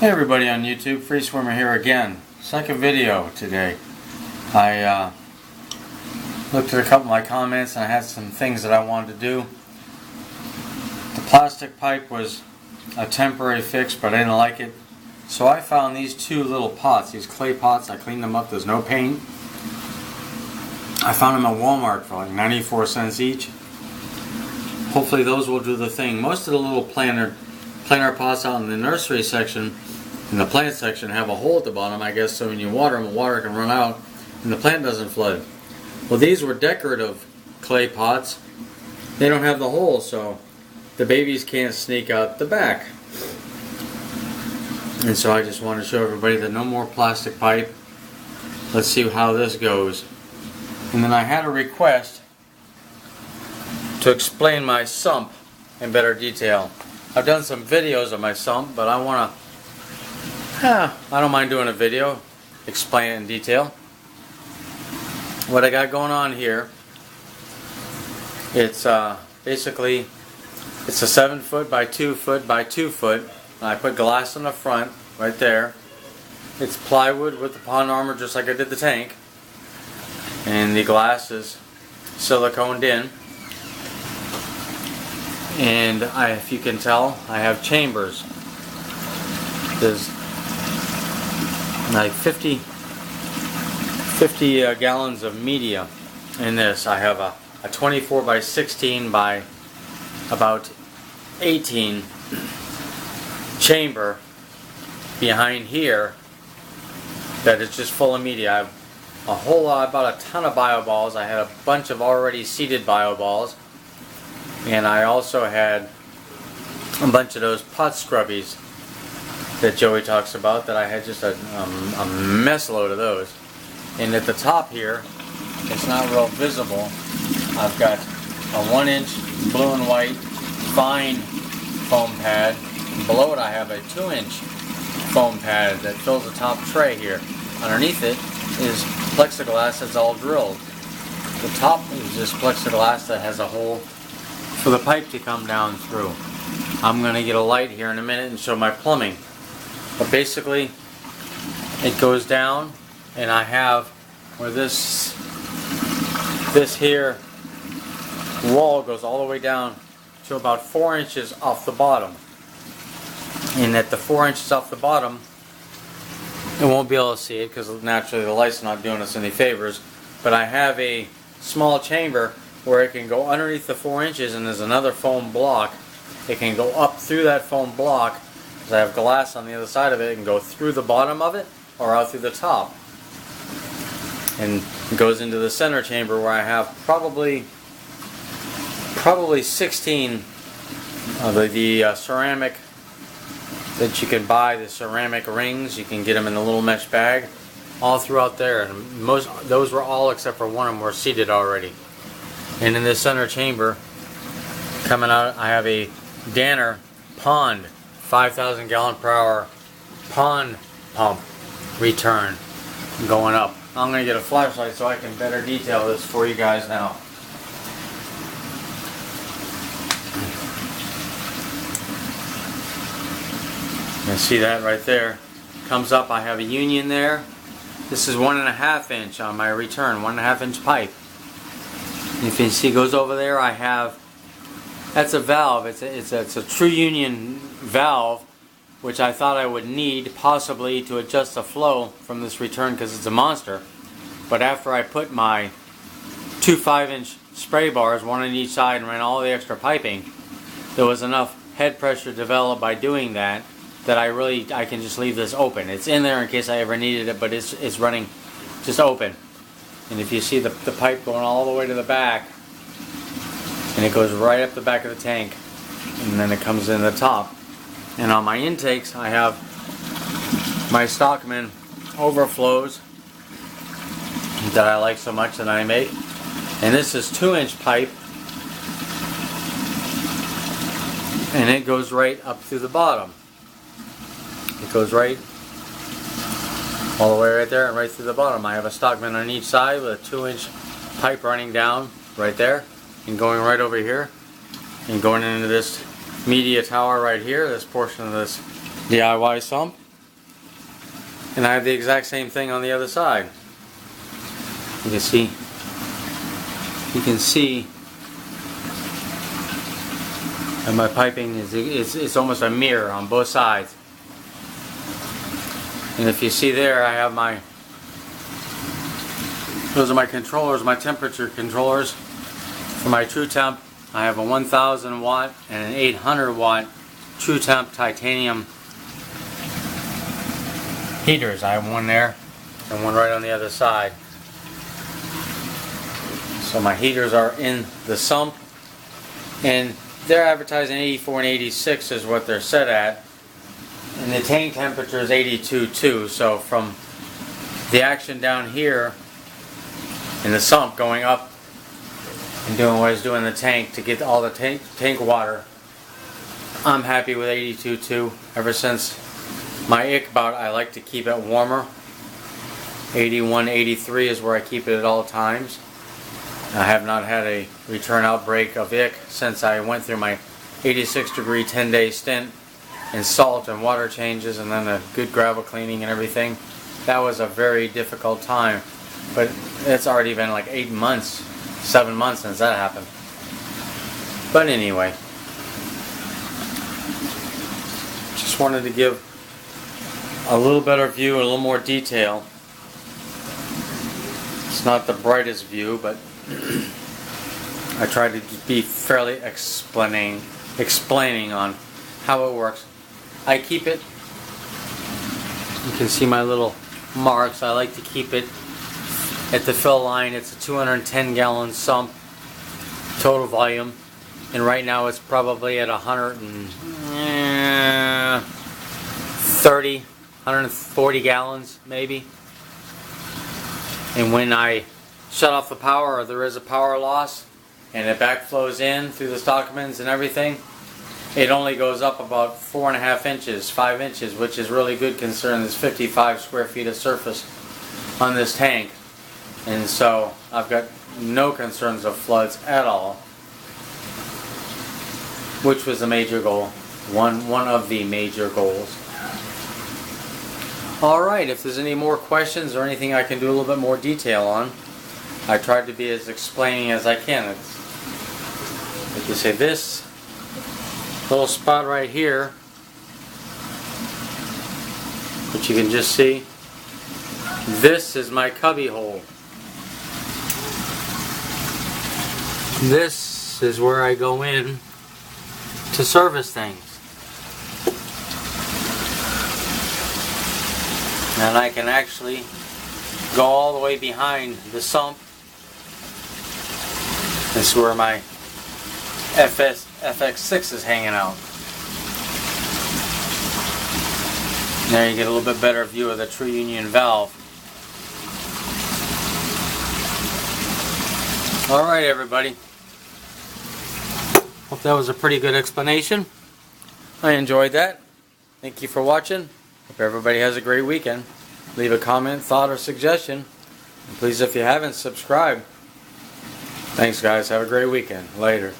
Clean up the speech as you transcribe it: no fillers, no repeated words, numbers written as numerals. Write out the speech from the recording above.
Hey everybody on YouTube, Free Swimmer here again. Second video today. I looked at a couple of my comments and I had some things that I wanted to do. The plastic pipe was a temporary fix, but I didn't like it. So I found these two little pots, these clay pots. I cleaned them up, there's no paint. I found them at Walmart for like 94 cents each. Hopefully those will do the thing. Most of the little planter pots out in the nursery section, in the plant section, have a hole at the bottom, I guess, so when you water them, the water can run out and the plant doesn't flood. Well, these were decorative clay pots. They don't have the hole, so the babies can't sneak out the back. And so I just want to show everybody that no more plastic pipe. Let's see how this goes. And then I had a request to explain my sump in better detail. I've done some videos of my sump, but I don't mind doing a video, explain it in detail. What I got going on here, it's basically, it's a 7 foot by 2 foot by 2 foot. I put glass in the front, right there. It's plywood with the pond armor, just like I did the tank. And the glass is siliconed in. And if you can tell, I have chambers. There's like 50 gallons of media in this. I have a 24 by 16 by about 18 chamber behind here that is just full of media. I have a whole lot, about a ton of bio balls. I had a bunch of already seeded bio balls, and I also had a bunch of those pot scrubbies that Joey talks about, that I had just a mess load of those. And at the top here, it's not real visible, I've got a 1-inch blue and white fine foam pad. And below it I have a 2-inch foam pad that fills the top tray here. Underneath it is plexiglass that's all drilled. The top is just plexiglass that has a hole for the pipe to come down through. I'm going to get a light here in a minute and show my plumbing. But basically, it goes down, and I have where this here wall goes all the way down to about 4 inches off the bottom. And at the 4 inches off the bottom, you won't be able to see it because naturally the light's not doing us any favors. But I have a small chamber where it can go underneath the 4 inches, and there's another foam block. It can go up through that foam block. I have glass on the other side of it. It can go through the bottom of it or out through the top. And it goes into the center chamber where I have probably 16 of the ceramic that you can buy, the ceramic rings. You can get them in a little mesh bag all throughout there. And those were all except for one of them were seated already. And in this center chamber, coming out, I have a Danner pond 5,000 gallon per hour pond pump return going up. I'm going to get a flashlight so I can better detail this for you guys now. You see that right there? Comes up, I have a union there. This is 1.5 inch on my return, 1.5 inch pipe. And if you see it goes over there, I have, that's a valve. It's a true union valve, which I thought I would need possibly to adjust the flow from this return because it's a monster. But after I put my 2 5-inch spray bars, one on each side, and ran all the extra piping, there was enough head pressure developed by doing that I can just leave this open. It's in there in case I ever needed it, but it's running just open. And if you see the pipe going all the way to the back, and it goes right up the back of the tank, and then it comes in the top. And on my intakes, I have my Stockman overflows that I like so much that I make. And this is 2-inch pipe, and it goes right up through the bottom. It goes right all the way right there and right through the bottom. I have a Stockman on each side with a 2-inch pipe running down right there and going right over here and going into this media tower right here, this portion of this DIY sump. And I have the exact same thing on the other side. You can see and my piping is almost a mirror on both sides. And if you see there, I have those are my controllers, my temperature controllers for my True Temp. I have a 1000 watt and an 800 watt True Temp titanium heaters. I have one there and one right on the other side. So my heaters are in the Sump, and they're advertising 84 and 86 is what they're set at, and the tank temperature is 82.2. So from the action down here in the Sump going up and doing what I was doing in the tank to get all the tank water, I'm happy with 82.2. Ever since my ick bout, I like to keep it warmer. 81, 83 is where I keep it at all times. I have not had a return outbreak of ick since I went through my 86 degree 10-day stint in salt and water changes and then a good gravel cleaning and everything. That was a very difficult time, but it's already been like 8 months, 7 months since that happened. But anyway, just wanted to give a little better view, a little more detail. It's not the brightest view, but I tried to be fairly explaining on how it works. I keep it, you can see my little marks, I like to keep it at the fill line. It's a 210 gallon Sump total volume, and right now it's probably at 140 gallons maybe. And when I shut off the power, or there is a power loss and it backflows in through the stockmans and everything, it only goes up about 4.5 inches, 5 inches, which is really good considering there's 55 square feet of surface on this tank. And so I've got no concerns of floods at all, which was a major goal, one of the major goals. Alright, if there's any more questions or anything I can do a little bit more detail on, I tried to be as explaining as I can. It's, like you say, this little spot right here, which you can just see, this is my cubby hole. This is where I go in to service things. And I can actually go all the way behind the Sump. This is where my FX6 is hanging out. There you get a little bit better view of the True Union valve. Alright everybody. Hope that was a pretty good explanation. I enjoyed that. Thank you for watching. Hope everybody has a great weekend. Leave a comment, thought, or suggestion. And please, if you haven't, subscribe. Thanks guys. Have a great weekend. Later.